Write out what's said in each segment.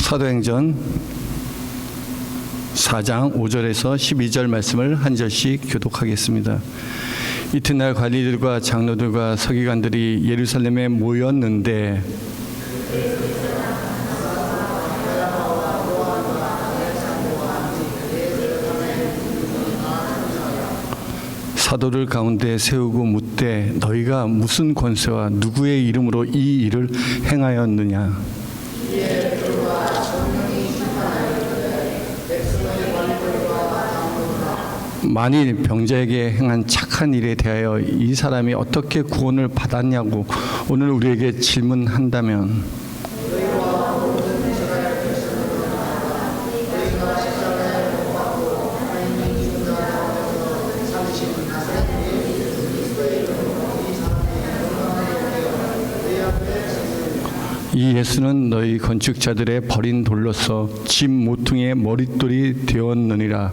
사도행전 4장 5절에서 12절 말씀을 한 절씩 교독하겠습니다. 이튿날 관리들과 장로들과 서기관들이 예루살렘에 모였는데 사도를 가운데 세우고 묻되 너희가 무슨 권세와 누구의 이름으로 이 일을 행하였느냐. 만일 병자에게 행한 착한 일에 대하여 이 사람이 어떻게 구원을 받았냐고 오늘 우리에게 질문한다면 이 예수는 너희 건축자들의 버린 돌로서 집 모퉁이의 머릿돌이 되었느니라.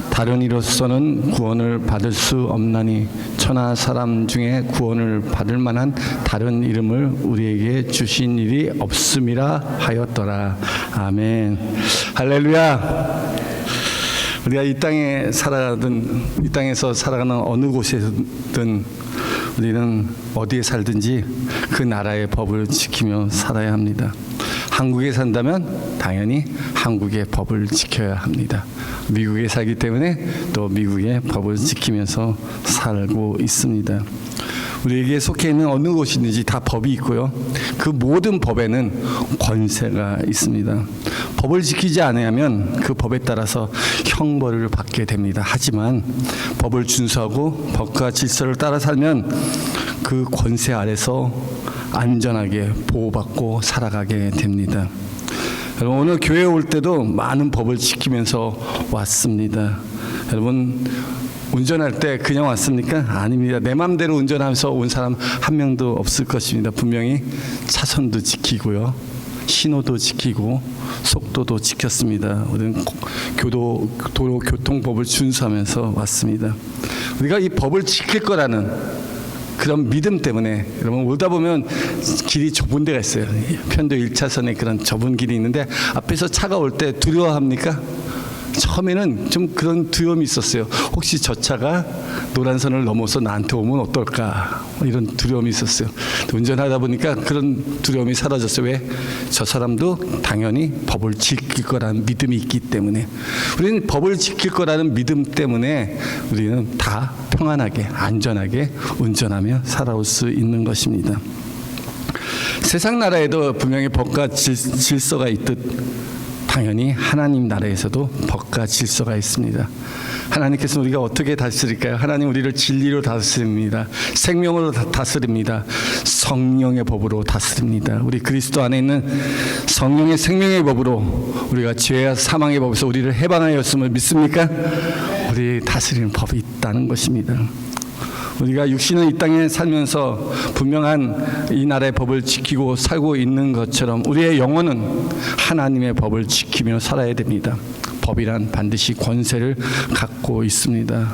다른 이로서는 구원을 받을 수 없나니 천하 사람 중에 구원을 받을 만한 다른 이름을 우리에게 주신 일이 없음이라 하였더라. 아멘. 할렐루야. 우리가 이 땅에서 살아가는 어느 곳에든 우리는 어디에 살든지 그 나라의 법을 지키며 살아야 합니다. 한국에 산다면 당연히 한국의 법을 지켜야 합니다. 미국에 살기 때문에 또 미국의 법을 지키면서 살고 있습니다. 우리에게 속해 있는 어느 곳이든지 다 법이 있고요. 그 모든 법에는 권세가 있습니다. 법을 지키지 않으면 그 법에 따라서 형벌을 받게 됩니다. 하지만 법을 준수하고 법과 질서를 따라 살면 그 권세 아래서 안전하게 보호받고 살아가게 됩니다. 여러분, 오늘 교회에 올 때도 많은 법을 지키면서 왔습니다. 여러분, 운전할 때 그냥 왔습니까? 아닙니다. 내 마음대로 운전하면서 온 사람 한 명도 없을 것입니다. 분명히 차선도 지키고요, 신호도 지키고 속도도 지켰습니다. 우리는 도로교통법을 준수하면서 왔습니다. 우리가 이 법을 지킬 거라는 그런 믿음 때문에 여러분 오다 보면 길이 좁은 데가 있어요. 편도 1차선에 그런 좁은 길이 있는데 앞에서 차가 올 때 두려워합니까? 처음에는 좀 그런 두려움이 있었어요. 혹시 저 차가 노란선을 넘어서 나한테 오면 어떨까, 이런 두려움이 있었어요. 운전하다 보니까 그런 두려움이 사라졌어요. 왜? 저 사람도 당연히 법을 지킬 거라는 믿음이 있기 때문에. 우리는 법을 지킬 거라는 믿음 때문에 우리는 다 평안하게 안전하게 운전하며 살아올 수 있는 것입니다. 세상 나라에도 분명히 법과 질서가 있듯 당연히 하나님 나라에서도 법과 질서가 있습니다. 하나님께서 우리가 어떻게 다스릴까요? 하나님 우리를 진리로 다스립니다. 생명으로 다스립니다. 성령의 법으로 다스립니다. 우리 그리스도 안에 있는 성령의 생명의 법으로 우리가 죄와 사망의 법에서 우리를 해방하였음을 믿습니까? 우리 다스리는 법이 있다는 것입니다. 우리가 육신은 이 땅에 살면서 분명한 이 나라의 법을 지키고 살고 있는 것처럼 우리의 영혼은 하나님의 법을 지키며 살아야 됩니다. 법이란 반드시 권세를 갖고 있습니다.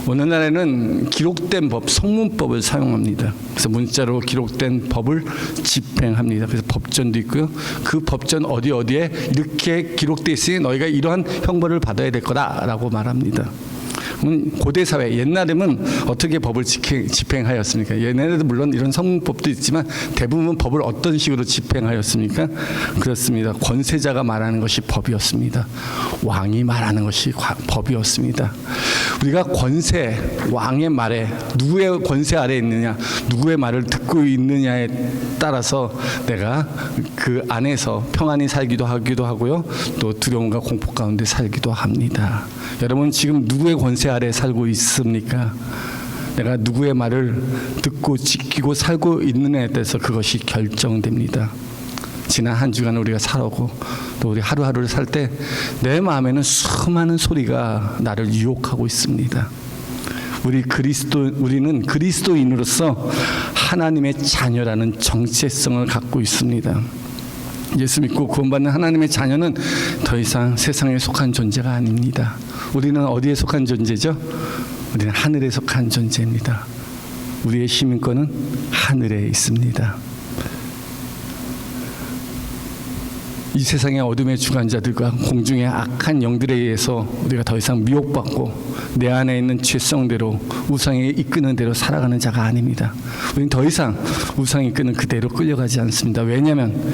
오늘날에는 기록된 법, 성문법을 사용합니다. 그래서 문자로 기록된 법을 집행합니다. 그래서 법전도 있고요. 그 법전 어디에 이렇게 기록되어 있으니 너희가 이러한 형벌을 받아야 될 거다라고 말합니다. 고대 사회 옛날에는 어떻게 법을 집행하였습니까? 옛날에도 물론 이런 성문법도 있지만 대부분 법을 어떤 식으로 집행하였습니까? 그렇습니다. 권세자가 말하는 것이 법이었습니다. 왕이 말하는 것이 법이었습니다. 우리가 왕의 말에 누구의 권세 아래에 있느냐, 누구의 말을 듣고 있느냐에 따라서 내가 그 안에서 평안히 살기도 하고요, 또 두려움과 공포 가운데 살기도 합니다. 여러분 지금 누구의 권세 아래 살고 있습니까? 내가 누구의 말을 듣고 지키고 살고 있느냐에 따라서 그것이 결정됩니다. 지난 한 주간 우리가 살아오고 또 우리 하루하루를 살 때 내 마음에는 수많은 소리가 나를 유혹하고 있습니다. 우리는 그리스도인으로서 하나님의 자녀라는 정체성을 갖고 있습니다. 예수 믿고 구원받는 하나님의 자녀는 더 이상 세상에 속한 존재가 아닙니다. 우리는 어디에 속한 존재죠? 우리는 하늘에 속한 존재입니다. 우리의 시민권은 하늘에 있습니다. 이 세상의 어둠의 주관자들과 공중의 악한 영들에 의해서 우리가 더 이상 미혹받고 내 안에 있는 죄성대로 우상에 이끄는 대로 살아가는 자가 아닙니다. 우리는 더 이상 우상이 이끄는 그대로 끌려가지 않습니다. 왜냐하면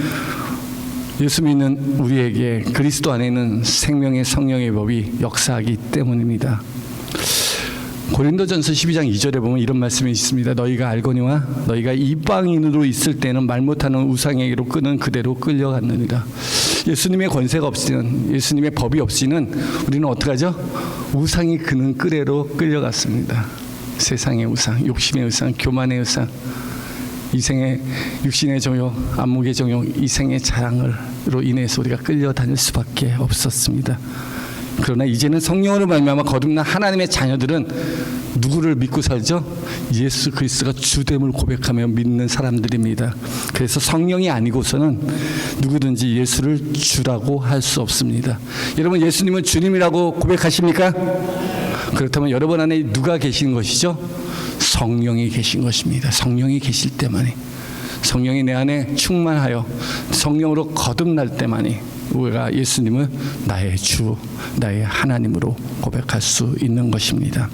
예수 믿는 우리에게 그리스도 안에 있는 생명의 성령의 법이 역사하기 때문입니다. 고린도전서 12장 2절에 보면 이런 말씀이 있습니다. 너희가 알거니와 너희가 이방인으로 있을 때는 말 못하는 우상에게로 끄는 그대로 끌려갔느니라. 예수님의 권세가 없이는, 예수님의 법이 없이는 우리는 어떡하죠? 우상이 그는 끄래로 끌려갔습니다. 세상의 우상, 욕심의 우상, 교만의 우상, 이생의 육신의 정욕, 안목의 정욕, 이생의 자랑으로 인해서 우리가 끌려다닐 수밖에 없었습니다. 그러나 이제는 성령으로 말미암아 거듭난 하나님의 자녀들은 누구를 믿고 살죠? 예수 그리스도가 주됨을 고백하며 믿는 사람들입니다. 그래서 성령이 아니고서는 누구든지 예수를 주라고 할 수 없습니다. 여러분, 예수님은 주님이라고 고백하십니까? 그렇다면 여러분 안에 누가 계신 것이죠? 성령이 계신 것입니다. 성령이 계실 때만이, 성령이 내 안에 충만하여 성령으로 거듭날 때만이 우리가 예수님을 나의 주, 나의 하나님으로 고백할 수 있는 것입니다.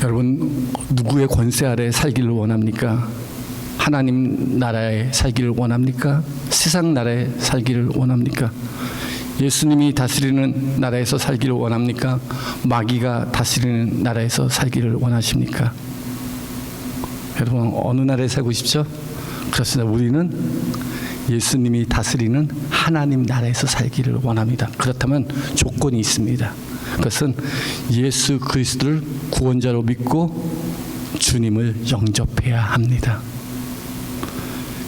여러분, 누구의 권세 아래 살기를 원합니까? 하나님 나라에 살기를 원합니까? 세상 나라에 살기를 원합니까? 예수님이 다스리는 나라에서 살기를 원합니까? 마귀가 다스리는 나라에서 살기를 원하십니까? 여러분, 어느 나라에 살고 싶죠? 그렇습니다. 우리는 예수님이 다스리는 하나님 나라에서 살기를 원합니다. 그렇다면 조건이 있습니다. 그것은 예수 그리스도를 구원자로 믿고 주님을 영접해야 합니다.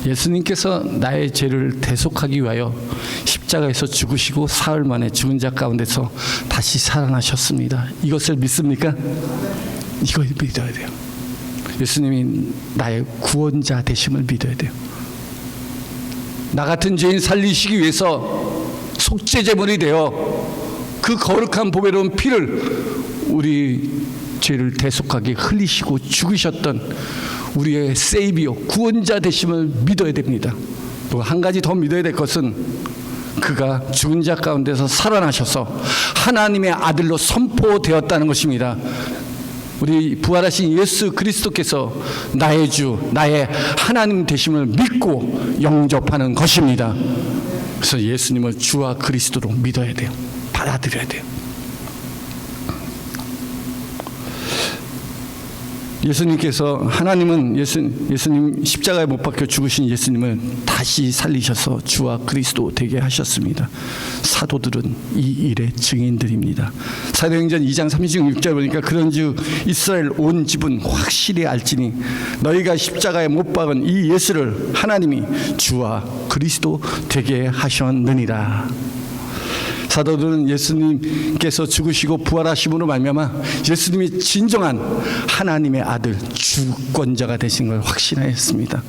예수님께서 나의 죄를 대속하기 위하여 십자가에서 죽으시고 사흘 만에 죽은 자 가운데서 다시 살아나셨습니다. 이것을 믿습니까? 이걸 믿어야 돼요. 예수님이 나의 구원자 되심을 믿어야 돼요. 나 같은 죄인 살리시기 위해서 속죄제물이 되어 그 거룩한 보배로운 피를 우리 죄를 대속하게 흘리시고 죽으셨던 우리의 세이비어, 구원자 되심을 믿어야 됩니다. 또 한 가지 더 믿어야 될 것은 그가 죽은 자 가운데서 살아나셔서 하나님의 아들로 선포되었다는 것입니다. 우리 부활하신 예수 그리스도께서 나의 주, 나의 하나님 되심을 믿고 영접하는 것입니다. 그래서 예수님을 주와 그리스도로 믿어야 돼요. 받아들여야 돼요. 예수님께서, 하나님은 예수님 십자가에 못 박혀 죽으신 예수님을 다시 살리셔서 주와 그리스도 되게 하셨습니다. 사도들은 이 일의 증인들입니다. 사도행전 2장 36절 보니까 그런즉 이스라엘 온 집은 확실히 알지니 너희가 십자가에 못 박은 이 예수를 하나님이 주와 그리스도 되게 하셨느니라. 사도들은 예수님께서 죽으시고 부활하심으로 말미암아 예수님이 진정한 하나님의 아들, 주권자가 되신 걸 확신하였습니다.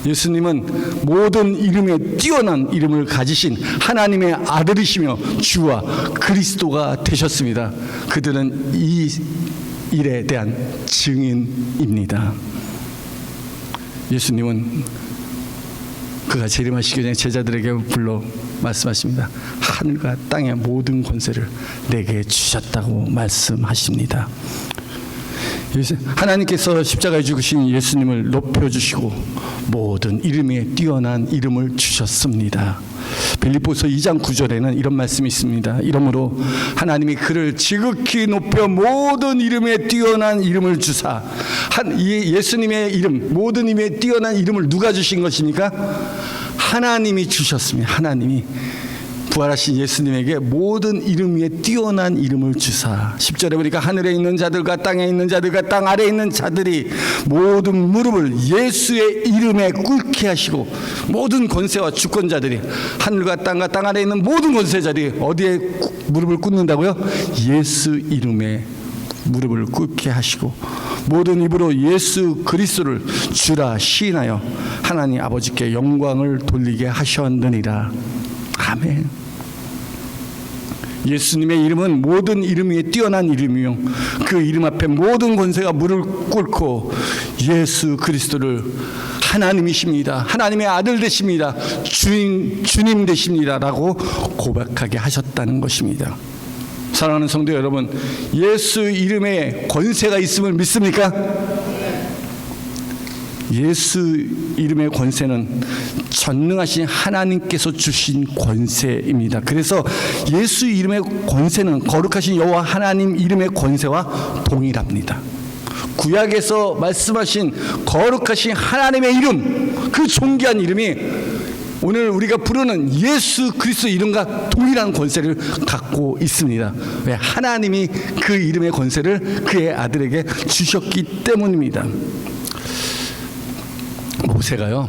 예수님은 모든 이름에 뛰어난 이름을 가지신 하나님의 아들이시며 주와 그리스도가 되셨습니다. 그들은 이 일에 대한 증인입니다. 예수님은 그가 재림하시기 전에 제자들에게 불러 말씀하십니다. 하늘과 땅의 모든 권세를 내게 주셨다고 말씀하십니다. 하나님께서 십자가에 죽으신 예수님을 높여주시고 모든 이름에 뛰어난 이름을 주셨습니다. 빌립보서 2장 9절에는 이런 말씀이 있습니다. 이러므로 하나님이 그를 지극히 높여 모든 이름에 뛰어난 이름을 주사, 예수님의 이름, 모든 이름에 뛰어난 이름을 누가 주신 것입니까? 하나님이 주셨습니다. 하나님이 부활하신 예수님에게 모든 이름 위에 뛰어난 이름을 주사, 10절에 보니까 하늘에 있는 자들과 땅에 있는 자들과 땅 아래에 있는 자들이 모든 무릎을 예수의 이름에 꿇게 하시고, 모든 권세와 주권자들이, 하늘과 땅과 땅 아래에 있는 모든 권세자들이 어디에 무릎을 꿇는다고요? 예수 이름에 무릎을 꿇게 하시고 모든 입으로 예수 그리스도를 주라 시인하여 하나님 아버지께 영광을 돌리게 하셨느니라. 아멘. 예수님의 이름은 모든 이름 위에 뛰어난 이름이요, 그 이름 앞에 모든 권세가 무릎을 꿇고 예수 그리스도를 하나님이십니다. 하나님의 아들 되십니다. 주님 되십니다. 라고 고백하게 하셨다는 것입니다. 사랑하는 성도 여러분, 예수 이름에 권세가 있음을 믿습니까? 예수 이름의 권세는 전능하신 하나님께서 주신 권세입니다. 그래서 예수 이름의 권세는 거룩하신 여호와 하나님 이름의 권세와 동일합니다. 구약에서 말씀하신 거룩하신 하나님의 이름, 그 존귀한 이름이 오늘 우리가 부르는 예수 그리스도 이름과 동일한 권세를 갖고 있습니다. 왜? 하나님이 그 이름의 권세를 그의 아들에게 주셨기 때문입니다. 모세가요,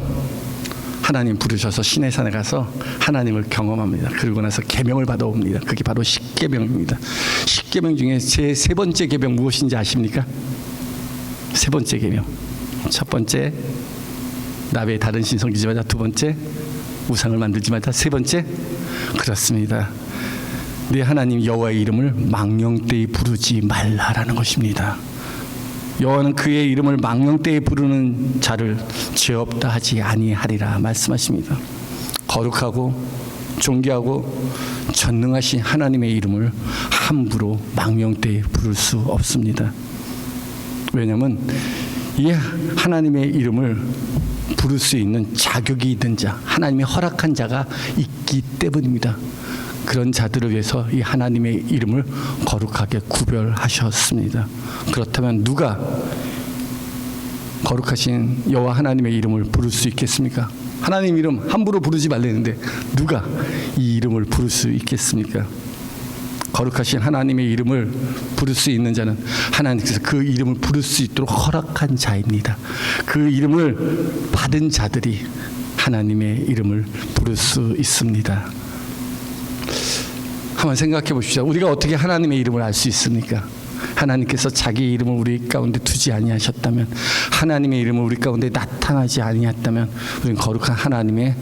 하나님 부르셔서 시내산에 가서 하나님을 경험합니다. 그러고 나서 계명을 받아옵니다. 그게 바로 십계명입니다. 십계명 중에 제 세 번째 계명 무엇인지 아십니까? 세 번째 계명. 첫 번째, 나베에 다른 신 섬기지 말자. 두 번째, 우상을 만들지 말자. 세 번째, 그렇습니다. 네 하나님 여호와의 이름을 망령되이 부르지 말라라는 것입니다. 여호와는 그의 이름을 망령되이 부르는 자를 죄 없다 하지 아니하리라 말씀하십니다. 거룩하고 존귀하고 전능하신 하나님의 이름을 함부로 망령되이 부를 수 없습니다. 왜냐하면 이 하나님의 이름을 부를 수 있는 자격이 있는 자, 하나님이 허락한 자가 있기 때문입니다. 그런 자들을 위해서 이 하나님의 이름을 거룩하게 구별하셨습니다. 그렇다면 누가 거룩하신 여호와 하나님의 이름을 부를 수 있겠습니까? 하나님 이름 함부로 부르지 말라는데 누가 이 이름을 부를 수 있겠습니까? 거룩하신 하나님의 이름을 부를 수 있는 자는 하나님께서 그 이름을 부를 수 있도록 허락한 자입니다. 그 이름을 받은 자들이 하나님의 이름을 부를 수 있습니다. 한번 생각해 보십시오. 우리가 어떻게 하나님의 이름을 알 수 있습니까? 하나님께서 자기 이름을 우리 가운데 두지 아니하셨다면, 하나님의 이름을 우리 가운데 나타나지 아니했다면 우리는 거룩한 하나님의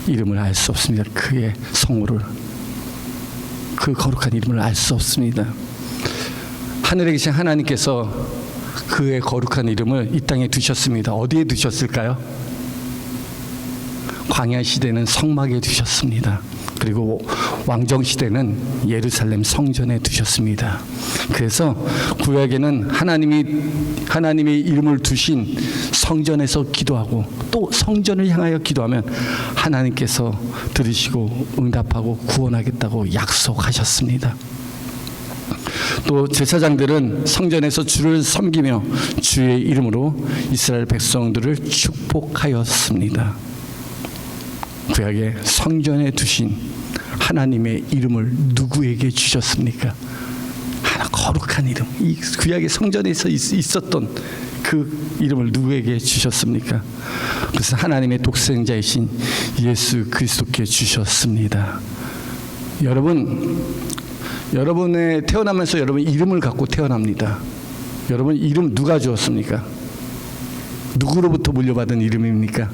이름을 알 수 없습니다. 그의 성호를, 그 거룩한 이름을 알 수 없습니다. 하늘에 계신 하나님께서 그의 거룩한 이름을 이 땅에 두셨습니다. 어디에 두셨을까요? 광야 시대는 성막에 두셨습니다. 그리고 왕정 시대는 예루살렘 성전에 두셨습니다. 그래서 구약에는 하나님의 이름을 두신 성전에서 기도하고 또 성전을 향하여 기도하면 하나님께서 들으시고 응답하고 구원하겠다고 약속하셨습니다. 또 제사장들은 성전에서 주를 섬기며 주의 이름으로 이스라엘 백성들을 축복하였습니다. 구약에 성전에 두신 하나님의 이름을 누구에게 주셨습니까? 하나 거룩한 이름, 이 구약의 성전에서 있었던 그 이름을 누구에게 주셨습니까? 그래서 하나님의 독생자이신 예수 그리스도께 주셨습니다. 여러분의 태어나면서 여러분 이름을 갖고 태어납니다. 여러분 이름 누가 주었습니까? 누구로부터 물려받은 이름입니까?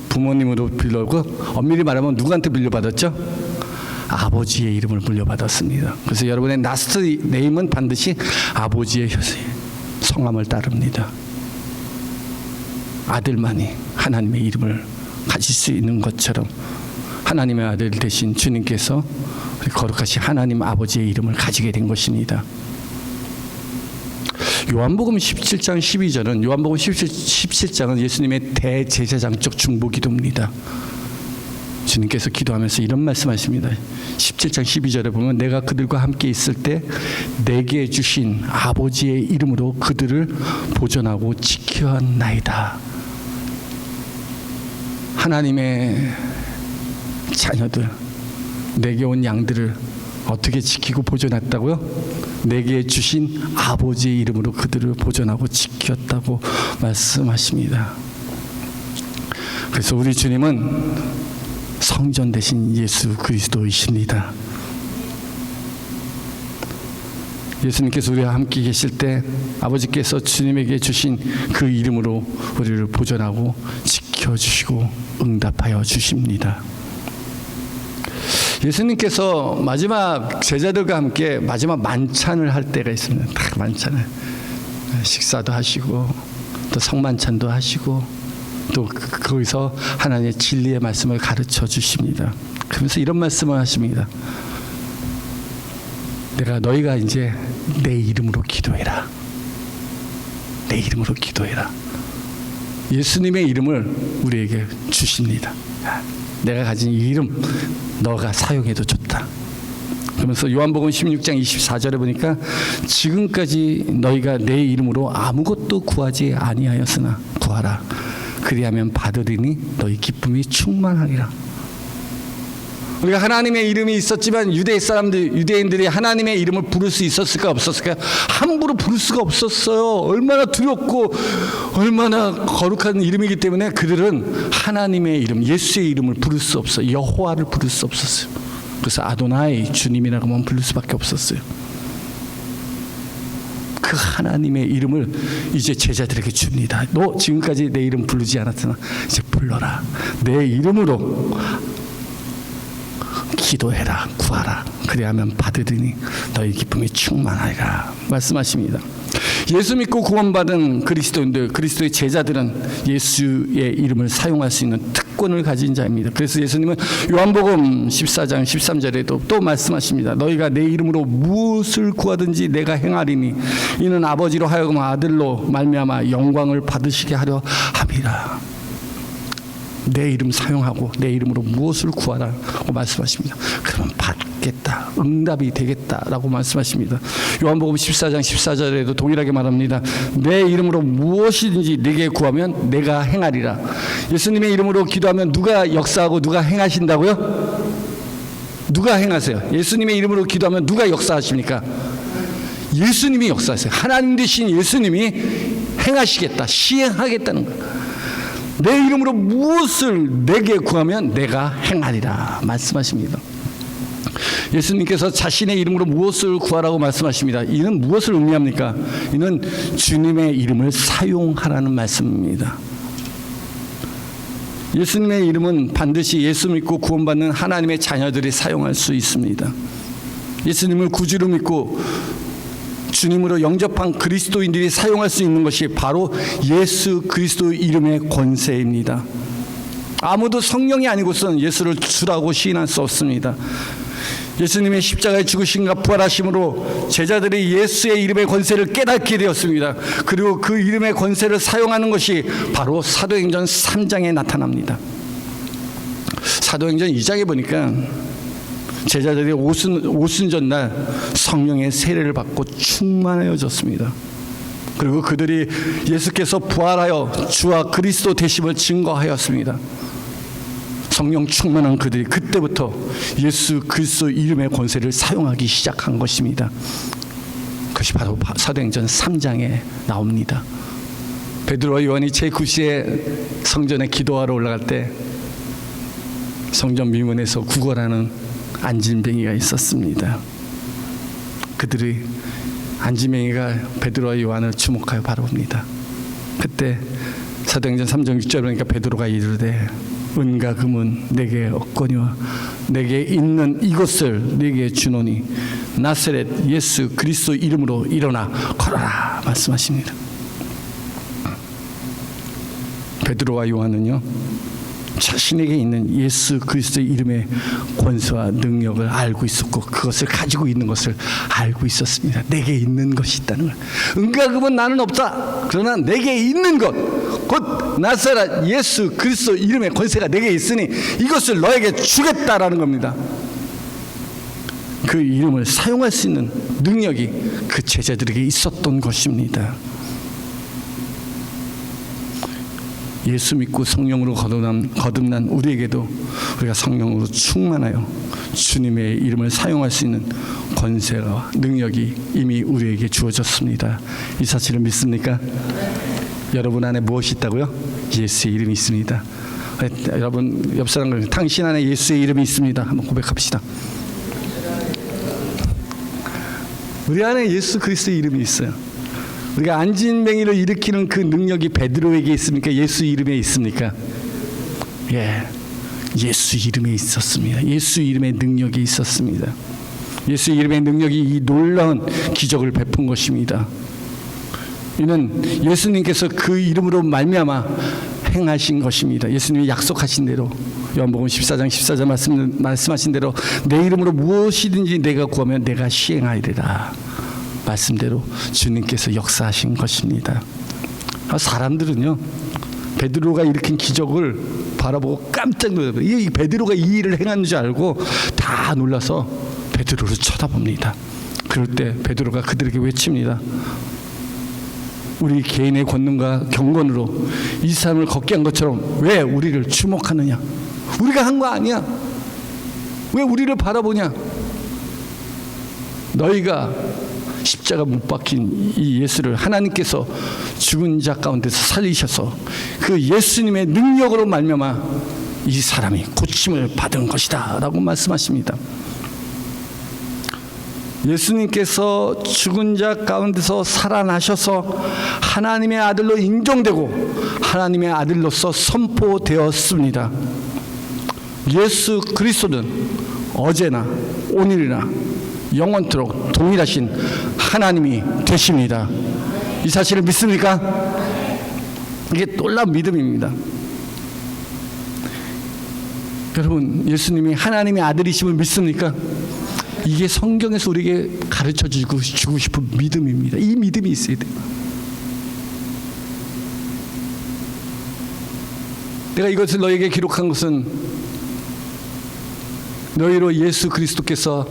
부모님으로 빌려고, 엄밀히 말하면 누구한테 물려받았죠? 아버지의 이름을 물려받았습니다. 그래서 여러분의 라스트 네임은 반드시 아버지의 성함을 따릅니다. 아들만이 하나님의 이름을 가질 수 있는 것처럼 하나님의 아들 되신 주님께서 거룩하신 하나님 아버지의 이름을 가지게 된 것입니다. 요한복음 17장 12절은 요한복음 17장은 예수님의 대제사장적 중보기도입니다. 주님께서 기도하면서 이런 말씀하십니다. 17장 12절에 보면 내가 그들과 함께 있을 때 내게 주신 아버지의 이름으로 그들을 보존하고 지켜나이다. 하나님의 자녀들, 내게 온 양들을 어떻게 지키고 보존했다고요? 내게 주신 아버지의 이름으로 그들을 보존하고 지켰다고 말씀하십니다. 그래서 우리 주님은 성전 되신 예수 그리스도이십니다. 예수님께서 우리와 함께 계실 때 아버지께서 주님에게 주신 그 이름으로 우리를 보존하고 지켜주시고 응답하여 주십니다. 예수님께서 마지막 제자들과 함께 마지막 만찬을 할 때가 있습니다. 딱 만찬을 식사도 하시고 또 성만찬도 하시고 또 거기서 하나님의 진리의 말씀을 가르쳐 주십니다. 그러면서 이런 말씀을 하십니다. 너희가 이제 내 이름으로 기도해라. 내 이름으로 기도해라. 예수님의 이름을 우리에게 주십니다. 내가 가진 이 이름 너가 사용해도 좋다. 그러면서 요한복음 16장 24절에 보니까 지금까지 너희가 내 이름으로 아무것도 구하지 아니하였으나 구하라. 그리하면 받으리니 너희 기쁨이 충만하리라. 우리가 하나님의 이름이 있었지만 유대인들이 하나님의 이름을 부를 수 있었을까 없었을까요? 함부로 부를 수가 없었어요. 얼마나 두렵고 얼마나 거룩한 이름이기 때문에 그들은 하나님의 이름, 예수의 이름을 부를 수 없어요. 여호와를 부를 수 없었어요. 그래서 아도나이, 주님이라고만 부를 수밖에 없었어요. 그 하나님의 이름을 이제 제자들에게 줍니다. 너 지금까지 내 이름 부르지 않았으나 이제 불러라. 내 이름으로 기도해라, 구하라. 그리하면 받으리니 너희 기쁨이 충만하리라 말씀하십니다. 예수 믿고 구원받은 그리스도인들, 그리스도의 제자들은 예수의 이름을 사용할 수 있는 특권을 가진 자입니다. 그래서 예수님은 요한복음 14장 13절에도 또 말씀하십니다. 너희가 내 이름으로 무엇을 구하든지 내가 행하리니 이는 아버지로 하여금 아들로 말미암아 영광을 받으시게 하려 함이라. 내 이름 사용하고 내 이름으로 무엇을 구하라고 말씀하십니다. 그러면 받겠다, 응답이 되겠다라고 말씀하십니다. 요한복음 14장 14절에도 동일하게 말합니다. 내 이름으로 무엇이든지 내게 구하면 내가 행하리라. 예수님의 이름으로 기도하면 누가 역사하고 누가 행하신다고요? 누가 행하세요? 예수님의 이름으로 기도하면 누가 역사하십니까? 예수님이 역사하세요. 하나님 되신 예수님이 행하시겠다, 시행하겠다는 거예요. 내 이름으로 무엇을 내게 구하면 내가 행하리라 말씀하십니다. 예수님께서 자신의 이름으로 무엇을 구하라고 말씀하십니다. 이는 무엇을 의미합니까? 이는 주님의 이름을 사용하라는 말씀입니다. 예수님의 이름은 반드시 예수 믿고 구원받는 하나님의 자녀들이 사용할 수 있습니다. 예수님을 구주로 믿고 주님으로 영접한 그리스도인들이 사용할 수 있는 것이 바로 예수 그리스도 이름의 권세입니다. 아무도 성령이 아니고서는 예수를 주라고 시인할 수 없습니다. 예수님의 십자가의 죽으심과 부활하심으로 제자들이 예수의 이름의 권세를 깨닫게 되었습니다. 그리고 그 이름의 권세를 사용하는 것이 바로 사도행전 3장에 나타납니다. 사도행전 2장에 보니까 제자들이 오순절날 성령의 세례를 받고 충만해졌습니다. 그리고 그들이 예수께서 부활하여 주와 그리스도 되심을 증거하였습니다. 성령 충만한 그들이 그때부터 예수 그리스도 이름의 권세를 사용하기 시작한 것입니다. 그것이 바로 사도행전 3장에 나옵니다. 베드로와 요한이 제9시에 성전에 기도하러 올라갈 때 성전 미문에서 구걸하는 안진뱅이가 있었습니다. 그들이 안진뱅이가 베드로와 요한을 주목하여 바라봅니다. 그때 사도행전 3장 6절 보니까 베드로가 이르되 은과 금은 내게 없거니와 내게 있는 이것을 내게 주노니 나사렛 예수 그리스도 이름으로 일어나 걸어라 말씀하십니다. 베드로와 요한은요, 자신에게 있는 예수 그리스도의 이름의 권세와 능력을 알고 있었고 그것을 가지고 있는 것을 알고 있었습니다. 내게 있는 것이 있다는 걸. 은과 금은 나는 없다. 그러나 내게 있는 것, 곧 나사렛 예수 그리스도 이름의 권세가 내게 있으니 이것을 너에게 주겠다라는 겁니다. 그 이름을 사용할 수 있는 능력이 그 제자들에게 있었던 것입니다. 예수 믿고 성령으로 거듭난 우리에게도 우리가 성령으로 충만하여 주님의 이름을 사용할 수 있는 권세와 능력이 이미 우리에게 주어졌습니다. 이 사실을 믿습니까? 여러분 안에 무엇이 있다고요? 예수의 이름이 있습니다. 여러분 옆 사람들 당신 안에 예수의 이름이 있습니다. 한번 고백합시다. 우리 안에 예수 그리스도의 이름이 있어요. 우리가 안진뱅이를 일으키는 그 능력이 베드로에게 있습니까? 예수 이름에 있습니까? 예, 예수 이름에 있었습니다. 예수 이름의 능력이 있었습니다. 예수 이름의 능력이 이 놀라운 기적을 베푼 것입니다. 이는 예수님께서 그 이름으로 말미암아 행하신 것입니다. 예수님이 약속하신 대로 요한복음 14장 14절 말씀하신 대로 내 이름으로 무엇이든지 내가 구하면 내가 시행하리라. 말씀대로 주님께서 역사하신 것입니다. 사람들은요, 베드로가 일으킨 기적을 바라보고 깜짝 놀라요. 이 베드로가 이 일을 행한 줄 알고 다 놀라서 베드로를 쳐다봅니다. 그럴 때 베드로가 그들에게 외칩니다. 우리 개인의 권능과 경건으로 이 사람을 걷게 한 것처럼 왜 우리를 주목하느냐? 우리가 한 거 아니야. 왜 우리를 바라보냐? 너희가 십자가 못 박힌 이 예수를 하나님께서 죽은 자 가운데서 살리셔서 그 예수님의 능력으로 말미암아 이 사람이 고침을 받은 것이다 라고 말씀하십니다. 예수님께서 죽은 자 가운데서 살아나셔서 하나님의 아들로 인정되고 하나님의 아들로서 선포되었습니다. 예수 그리스도는 어제나 오늘이나 영원토록 동일하신 하나님이 되십니다. 이 사실을 믿습니까? 이게 놀라운 믿음입니다. 여러분, 예수님이 하나님의 아들이심을 믿습니까? 이게 성경에서 우리에게 가르쳐 주고 싶은 믿음입니다. 이 믿음이 있어야 돼요. 내가 이것을 너에게 기록한 것은 너희로 예수 그리스도께서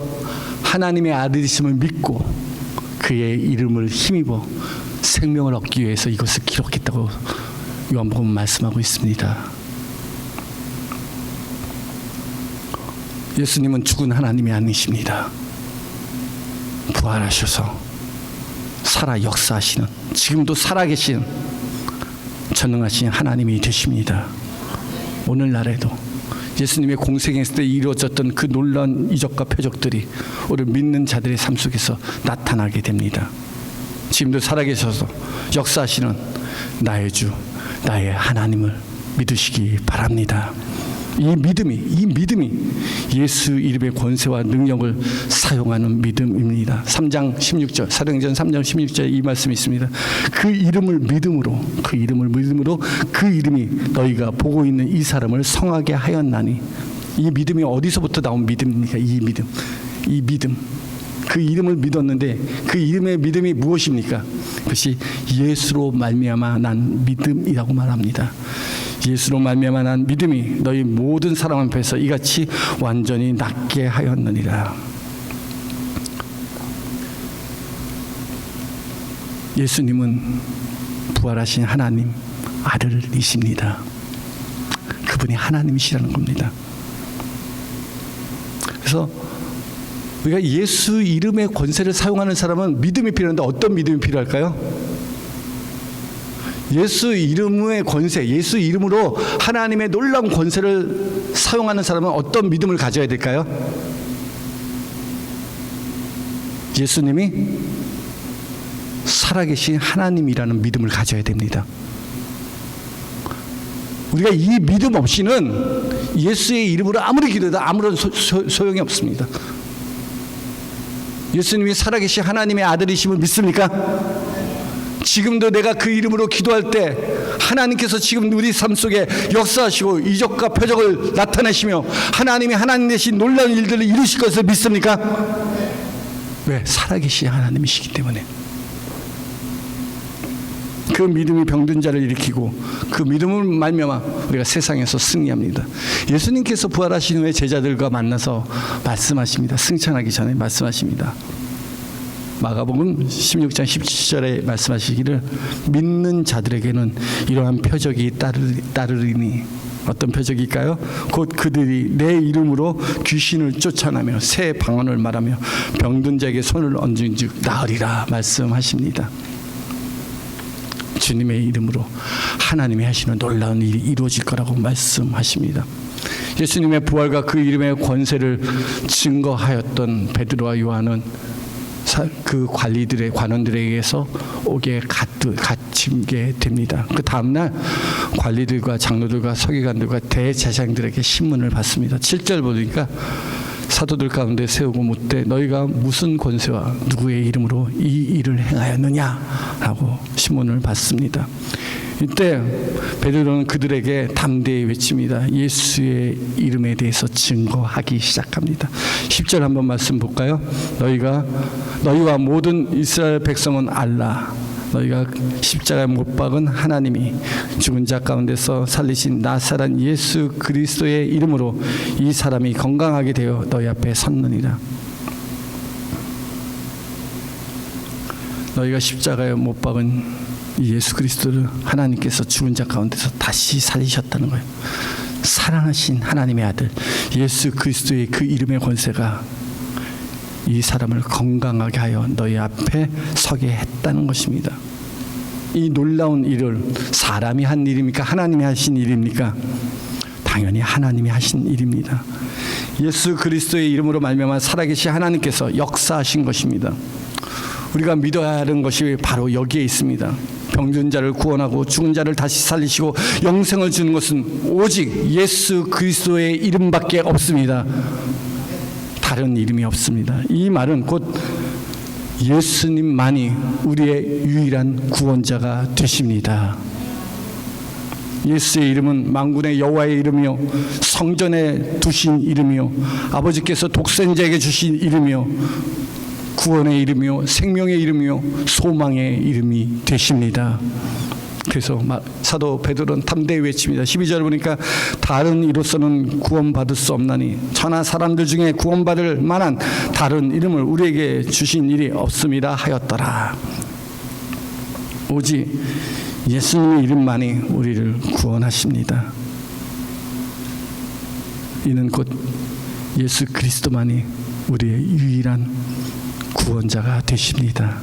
하나님의 아들이심을 믿고 그의 이름을 힘입어 생명을 얻기 위해서 이것을 기록했다고 요한복음 말씀하고 있습니다. 예수님은 죽은 하나님이 아니십니다. 부활하셔서 살아 역사하시는, 지금도 살아계신 전능하신 하나님이 되십니다. 오늘날에도 예수님의 공생했을 때 이루어졌던 그 놀라운 이적과 표적들이 우리 믿는 자들의 삶 속에서 나타나게 됩니다. 지금도 살아계셔서 역사하시는 나의 주, 나의 하나님을 믿으시기 바랍니다. 이 믿음이 예수 이름의 권세와 능력을 사용하는 믿음입니다. 3장 16절, 사도행전 3장 16절에 이 말씀이 있습니다. 그 이름을 믿음으로 그 이름이 너희가 보고 있는 이 사람을 성하게 하였나니. 이 믿음이 어디서부터 나온 믿음입니까? 이 믿음. 그 이름을 믿었는데 그 이름의 믿음이 무엇입니까? 그것이 예수로 말미암아 난 믿음이라고 말합니다. 예수로 말미암아 난 믿음이 너희 모든 사람 앞에서 이같이 완전히 낫게 하였느니라. 예수님은 부활하신 하나님 아들이십니다. 그분이 하나님이시라는 겁니다. 그래서 우리가 예수 이름의 권세를 사용하는 사람은 믿음이 필요한데 어떤 믿음이 필요할까요? 예수 이름의 권세, 예수 이름으로 하나님의 놀라운 권세를 사용하는 사람은 어떤 믿음을 가져야 될까요? 예수님이 살아계신 하나님이라는 믿음을 가져야 됩니다. 우리가 이 믿음 없이는 예수의 이름으로 아무리 기도해도 아무런 소용이 없습니다. 예수님이 살아계신 하나님의 아들이심을 믿습니까? 지금도 내가 그 이름으로 기도할 때 하나님께서 지금 우리 삶 속에 역사하시고 이적과 표적을 나타내시며 하나님이 하나님 되신 놀라운 일들을 이루실 것을 믿습니까? 왜? 살아계신 하나님이시기 때문에. 그 믿음이 병든 자를 일으키고 그 믿음을 말미암아 우리가 세상에서 승리합니다. 예수님께서 부활하신 후에 제자들과 만나서 말씀하십니다. 승천하기 전에 말씀하십니다. 마가복음 16장 17절에 말씀하시기를 믿는 자들에게는 이러한 표적이 따르리니. 어떤 표적일까요? 곧 그들이 내 이름으로 귀신을 쫓아내며 새 방언을 말하며 병든 자에게 손을 얹은 즉 나으리라 말씀하십니다. 주님의 이름으로 하나님이 하시는 놀라운 일이 이루어질 거라고 말씀하십니다. 예수님의 부활과 그 이름의 권세를 증거하였던 베드로와 요한은 그 관원들에게서 옥에 갇히게 됩니다. 그 다음날 관리들과 장로들과 서기관들과 대제사장들에게 신문을 받습니다. 7절 보니까 사도들 가운데 세우고 묻되 너희가 무슨 권세와 누구의 이름으로 이 일을 행하였느냐라고 신문을 받습니다. 이때 베드로는 그들에게 담대히 외칩니다. 예수의 이름에 대해서 증거하기 시작합니다. 10절 한번 말씀 볼까요? 너희와 모든 이스라엘 백성은 알라. 너희가 십자가에 못 박은 하나님이 죽은 자 가운데서 살리신 나사렛 예수 그리스도의 이름으로 이 사람이 건강하게 되어 너희 앞에 섰느니라. 너희가 십자가에 못 박은 예수 그리스도를 하나님께서 죽은 자 가운데서 다시 살리셨다는 거예요. 사랑하신 하나님의 아들 예수 그리스도의 그 이름의 권세가 이 사람을 건강하게 하여 너희 앞에 서게 했다는 것입니다. 이 놀라운 일을 사람이 한 일입니까? 하나님이 하신 일입니까? 당연히 하나님이 하신 일입니다. 예수 그리스도의 이름으로 말미암아 살아계신 하나님께서 역사하신 것입니다. 우리가 믿어야 하는 것이 바로 여기에 있습니다. 병든 자를 구원하고 죽은 자를 다시 살리시고 영생을 주는 것은 오직 예수 그리스도의 이름밖에 없습니다. 다른 이름이 없습니다. 이 말은 곧 예수님만이 우리의 유일한 구원자가 되십니다. 예수의 이름은 만군의 여호와의 이름이요 성전에 두신 이름이요 아버지께서 독생자에게 주신 이름이요 구원의 이름이요 생명의 이름이요 소망의 이름이 되십니다. 그래서 사도 베드로는 담대히 외칩니다. 12절 보니까 다른 이로서는 구원받을 수 없나니 천하 사람들 중에 구원받을 만한 다른 이름을 우리에게 주신 일이 없음이라 하였더라. 오직 예수님의 이름만이 우리를 구원하십니다. 이는 곧 예수 그리스도만이 우리의 유일한 구원자가 되십니다.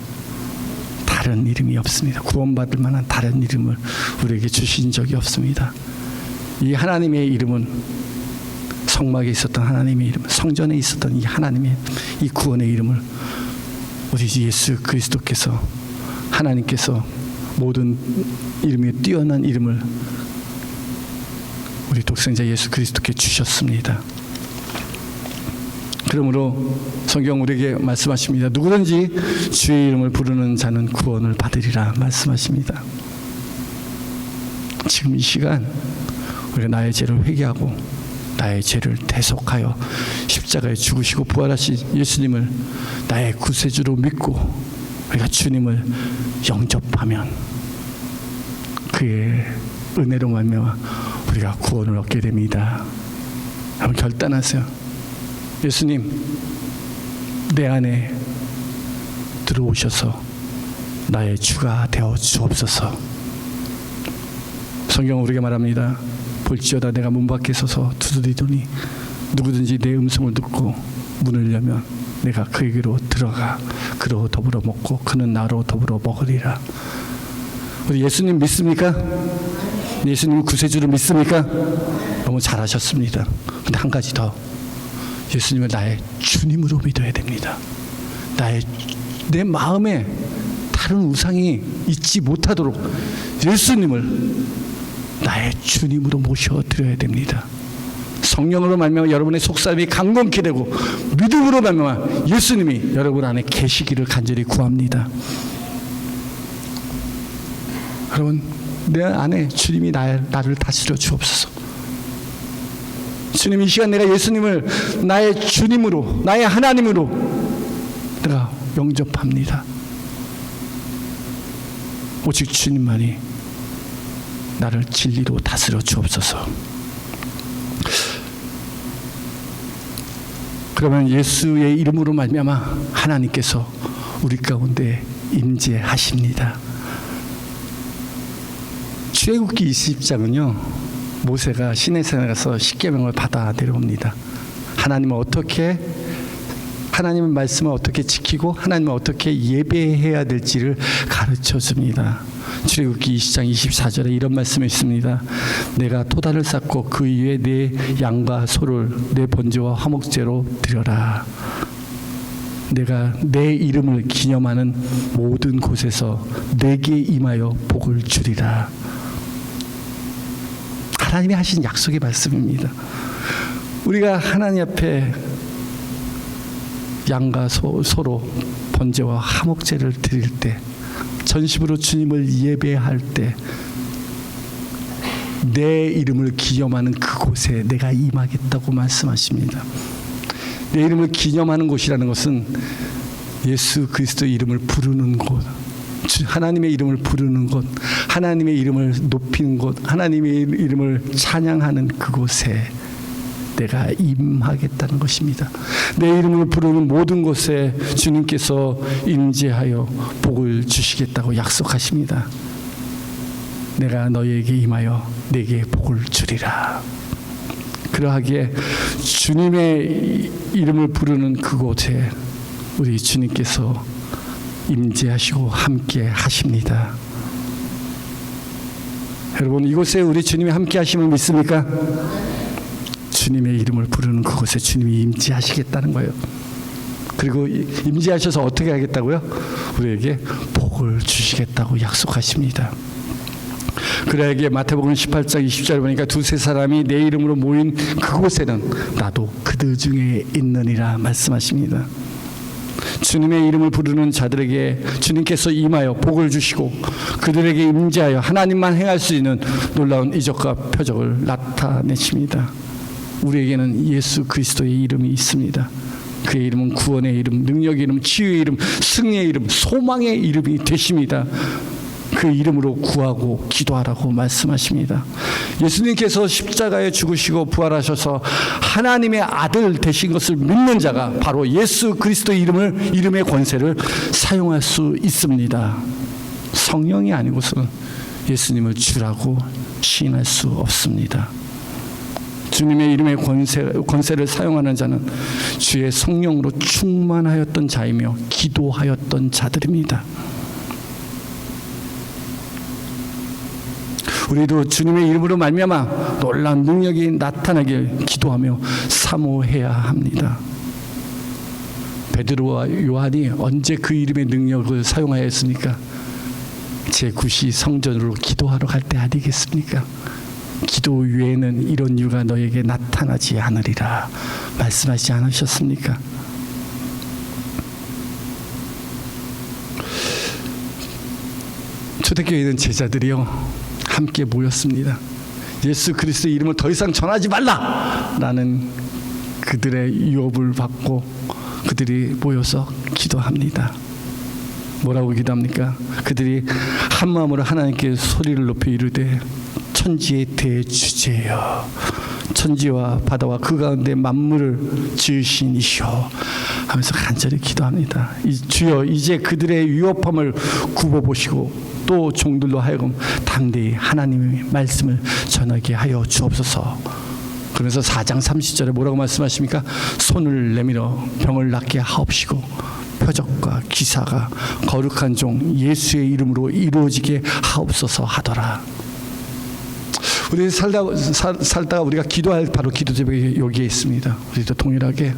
다른 이름이 없습니다. 구원받을 만한 다른 이름을 우리에게 주신 적이 없습니다. 이 하나님의 이름은 성막에 있었던 하나님의 이름, 성전에 있었던 이 하나님의 이 구원의 이름을 우리 예수 그리스도께서 하나님께서 모든 이름에 뛰어난 이름을 우리 독생자 예수 그리스도께 주셨습니다. 그러므로 성경 우리에게 말씀하십니다. 누구든지 주의 이름을 부르는 자는 구원을 받으리라 말씀하십니다. 지금 이 시간 우리가 나의 죄를 회개하고 나의 죄를 대속하여 십자가에 죽으시고 부활하신 예수님을 나의 구세주로 믿고 우리가 주님을 영접하면 그의 은혜로 말미암아 우리가 구원을 얻게 됩니다. 한번 결단하세요. 예수님, 내 안에 들어오셔서 나의 주가 되어 주옵소서. 성경은 우리에게 말합니다. 볼지어다 내가 문 밖에 서서 두드리더니 누구든지 내 음성을 듣고 문을 열면 내가 그에게로 들어가 그로 더불어 먹고 그는 나로 더불어 먹으리라. 우리 예수님 믿습니까? 예수님 구세주를 믿습니까? 너무 잘하셨습니다. 근데 한 가지 더, 예수님을 나의 주님으로 믿어야 됩니다. 내 마음에 다른 우상이 있지 못하도록 예수님을 나의 주님으로 모셔드려야 됩니다. 성령으로 말미암아 여러분의 속사람이 강건케 되고 믿음으로 말미암아 예수님이 여러분 안에 계시기를 간절히 구합니다. 여러분, 내 안에 주님이 나를 다스려 주옵소서. 주님, 이 시간 내가 예수님을 나의 주님으로, 나의 하나님으로 내가 영접합니다. 오직 주님만이 나를 진리로 다스려 주옵소서. 그러면 예수의 이름으로 말미암아 하나님께서 우리 가운데 임재하십니다. 출애굽기 20장은요, 모세가 시내산에 가서 십계명을 받아 내려옵니다. 하나님의 말씀을 어떻게 지키고 하나님을 어떻게 예배해야 될지를 가르쳐 줍니다. 출애굽기 20장 24절에 이런 말씀이 있습니다. 내가 토단을 쌓고 그 위에 내 양과 소를 내 번제와 화목제로 드려라. 내가 내 이름을 기념하는 모든 곳에서 내게 임하여 복을 주리라. 하나님이 하신 약속의 말씀입니다. 우리가 하나님 앞에 양과 소로 번제와 화목제를 드릴 때, 전심으로 주님을 예배할 때 내 이름을 기념하는 그곳에 내가 임하겠다고 말씀하십니다. 내 이름을 기념하는 곳이라는 것은 예수 그리스도의 이름을 부르는 곳, 하나님의 이름을 부르는 곳, 하나님의 이름을 높이는 곳, 하나님의 이름을 찬양하는 그곳에 내가 임하겠다는 것입니다. 내 이름을 부르는 모든 곳에 주님께서 임재하여 복을 주시겠다고 약속하십니다. 내가 너희에게 임하여 내게 복을 주리라. 그러하기에 주님의 이름을 부르는 그곳에 우리 주님께서 임재하시고 함께 하십니다. 여러분, 이곳에 우리 주님이 함께 하심을 믿습니까? 주님의 이름을 부르는 그곳에 주님이 임재하시겠다는 거예요. 그리고 임재하셔서 어떻게 하겠다고요? 우리에게 복을 주시겠다고 약속하십니다. 그러하기에 마태복음 18장 20절 보니까 두세 사람이 내 이름으로 모인 그곳에는 나도 그들 중에 있느니라 말씀하십니다. 주님의 이름을 부르는 자들에게 주님께서 임하여 복을 주시고 그들에게 임재하여 하나님만 행할 수 있는 놀라운 이적과 표적을 나타내십니다. 우리에게는 예수 그리스도의 이름이 있습니다. 그의 이름은 구원의 이름, 능력의 이름, 치유의 이름, 승리의 이름, 소망의 이름이 되십니다. 그 이름으로 구하고 기도하라고 말씀하십니다. 예수님께서 십자가에 죽으시고 부활하셔서 하나님의 아들 되신 것을 믿는 자가 바로 예수 그리스도의 이름의 권세를 사용할 수 있습니다. 성령이 아니고서는 예수님을 주라고 시인할 수 없습니다. 주님의 이름의 권세를 사용하는 자는 주의 성령으로 충만하였던 자이며 기도하였던 자들입니다. 우리도 주님의 이름으로 말미암아 놀라운 능력이 나타나길 기도하며 사모해야 합니다. 베드로와 요한이 언제 그 이름의 능력을 사용하였습니까? 제9시 성전으로 기도하러 갈 때 아니겠습니까? 기도 외에는 이런 이유가 너에게 나타나지 않으리라 말씀하지 않으셨습니까? 초대교회는 제자들이요 함께 모였습니다. 예수 그리스도의 이름을 더 이상 전하지 말라라는 그들의 유업을 받고 그들이 모여서 기도합니다. 뭐라고 기도합니까? 그들이 한 마음으로 하나님께 소리를 높여 이르되 천지의 대주제여 천지와 바다와 그 가운데 만물을 지으신 이시여 하면서 간절히 기도합니다. 주여 이제 그들의 위협함을 굽어보시고 또 종들로 하여금 담대히 하나님의 말씀을 전하게 하여 주옵소서. 그러면서 4장 30절에 뭐라고 말씀하십니까? 손을 내밀어 병을 낫게 하옵시고 표적과 기사가 거룩한 종 예수의 이름으로 이루어지게 하옵소서 하더라. 우리 살다가 우리가 기도할 바로 기도 제목이 여기에 있습니다. 우리도 동일하게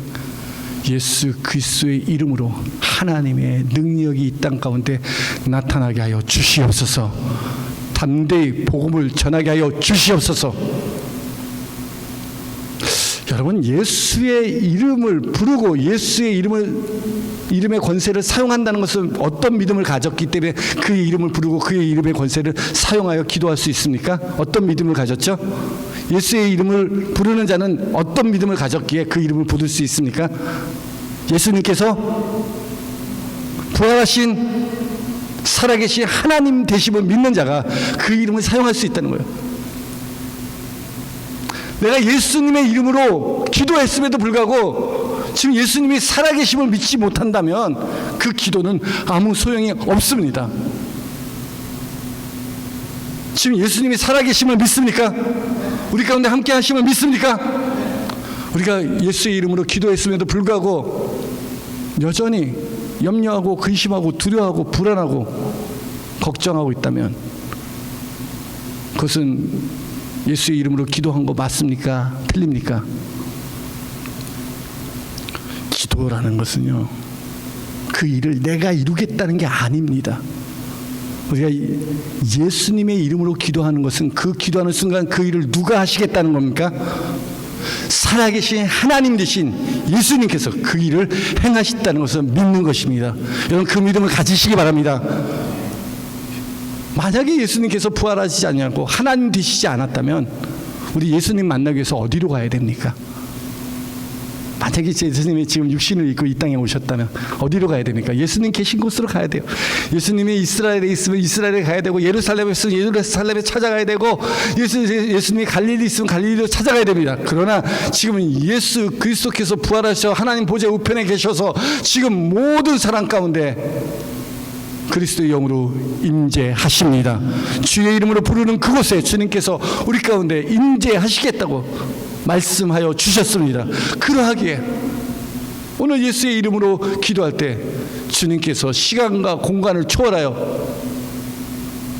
예수 그리스도의 이름으로 하나님의 능력이 이 땅 가운데 나타나게 하여 주시옵소서. 담대히 복음을 전하게 하여 주시옵소서. 여러분, 예수의 이름을 부르고 예수의 이름의 권세를 사용한다는 것은 어떤 믿음을 가졌기 때문에 그의 이름을 부르고 그의 이름의 권세를 사용하여 기도할 수 있습니까? 어떤 믿음을 가졌죠? 예수의 이름을 부르는 자는 어떤 믿음을 가졌기에 그 이름을 부를 수 있습니까? 예수님께서 부활하신 살아계신 하나님 되심을 믿는 자가 그 이름을 사용할 수 있다는 거예요. 내가 예수님의 이름으로 기도했음에도 불구하고 지금 예수님이 살아계심을 믿지 못한다면 그 기도는 아무 소용이 없습니다. 지금 예수님이 살아계심을 믿습니까? 우리 가운데 함께 하심을 믿습니까? 우리가 예수의 이름으로 기도했음에도 불구하고 여전히 염려하고 근심하고 두려워하고 불안하고 걱정하고 있다면 그것은 예수의 이름으로 기도한 거 맞습니까? 틀립니까? 기도라는 것은요, 그 일을 내가 이루겠다는 게 아닙니다. 우리가 예수님의 이름으로 기도하는 것은 그 기도하는 순간 그 일을 누가 하시겠다는 겁니까? 살아계신 하나님 되신 예수님께서 그 일을 행하셨다는 것을 믿는 것입니다. 여러분, 그 믿음을 가지시기 바랍니다. 만약에 예수님께서 부활하시지 않냐고 하나님 되시지 않았다면 우리 예수님 만나기 위해서 어디로 가야 됩니까? 만약에 예수님이 지금 육신을 입고 이 땅에 오셨다면 어디로 가야 됩니까? 예수님 계신 곳으로 가야 돼요. 예수님이 이스라엘에 있으면 이스라엘에 가야 되고, 예루살렘에 있으면 예루살렘에 찾아가야 되고, 예수님이 갈릴리 있으면 갈릴리로 찾아가야 됩니다. 그러나 지금은 예수 그리스도께서 부활하셔 하나님 보좌 우편에 계셔서 지금 모든 사람 가운데 그리스도의 영으로 임재하십니다. 주의 이름으로 부르는 그곳에 주님께서 우리 가운데 임재하시겠다고 말씀하여 주셨습니다. 그러하기에 오늘 예수의 이름으로 기도할 때 주님께서 시간과 공간을 초월하여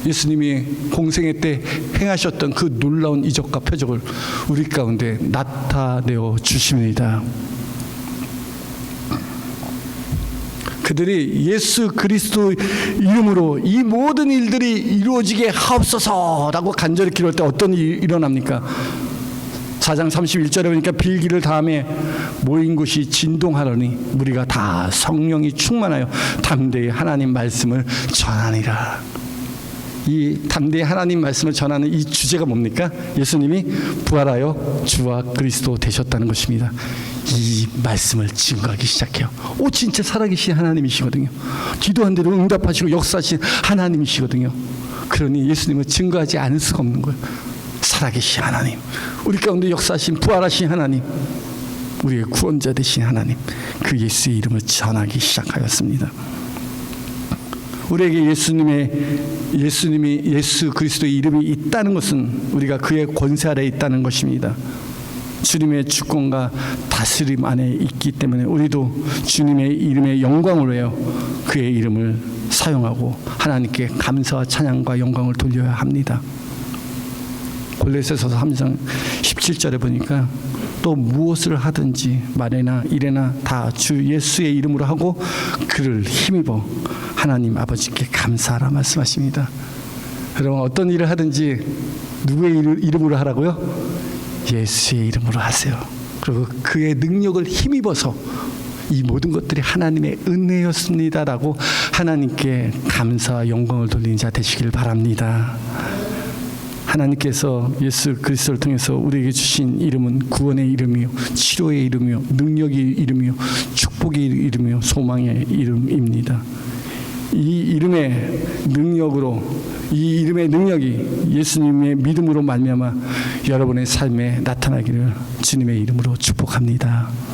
예수님이 공생애 때 행하셨던 그 놀라운 이적과 표적을 우리 가운데 나타내어 주십니다. 그들이 예수 그리스도 이름으로 이 모든 일들이 이루어지게 하옵소서라고 간절히 기도할 때 어떤 일이 일어납니까? 4장 31절에 보니까 빌기를 다음에 모인 곳이 진동하더니 무리가 다 성령이 충만하여 담대히 하나님 말씀을 전하니라. 이 담대히 하나님 말씀을 전하는 이 주제가 뭡니까? 예수님이 부활하여 주와 그리스도 되셨다는 것입니다. 이 말씀을 증거하기 시작해요. 오, 진짜 살아계신 하나님이시거든요. 기도한 대로 응답하시고 역사하신 하나님이시거든요. 그러니 예수님을 증거하지 않을 수가 없는 거예요. 살아계신 하나님, 우리 가운데 역사하신 부활하신 하나님, 우리의 구원자 되신 하나님, 그 예수의 이름을 전하기 시작하였습니다. 우리에게 예수님이 예수 그리스도의 이름이 있다는 것은 우리가 그의 권세 아래 있다는 것입니다. 주님의 주권과 다스림 안에 있기 때문에 우리도 주님의 이름의 영광을 위하여 그의 이름을 사용하고 하나님께 감사와 찬양과 영광을 돌려야 합니다. 골로새서 3장 17절에 보니까 또 무엇을 하든지 말이나 일에나 다 주 예수의 이름으로 하고 그를 힘입어 하나님 아버지께 감사하라 말씀하십니다. 여러분, 어떤 일을 하든지 누구의 이름으로 하라고요? 예수의 이름으로 하세요. 그리고 그의 능력을 힘입어서 이 모든 것들이 하나님의 은혜였습니다라고 하나님께 감사와 영광을 돌리는 자 되시길 바랍니다. 하나님께서 예수 그리스도를 통해서 우리에게 주신 이름은 구원의 이름이요, 치료의 이름이요, 능력의 이름이요, 축복의 이름이요, 소망의 이름입니다. 이 이름의 능력으로, 이 이름의 능력이 예수님의 믿음으로 말미암아 여러분의 삶에 나타나기를 주님의 이름으로 축복합니다.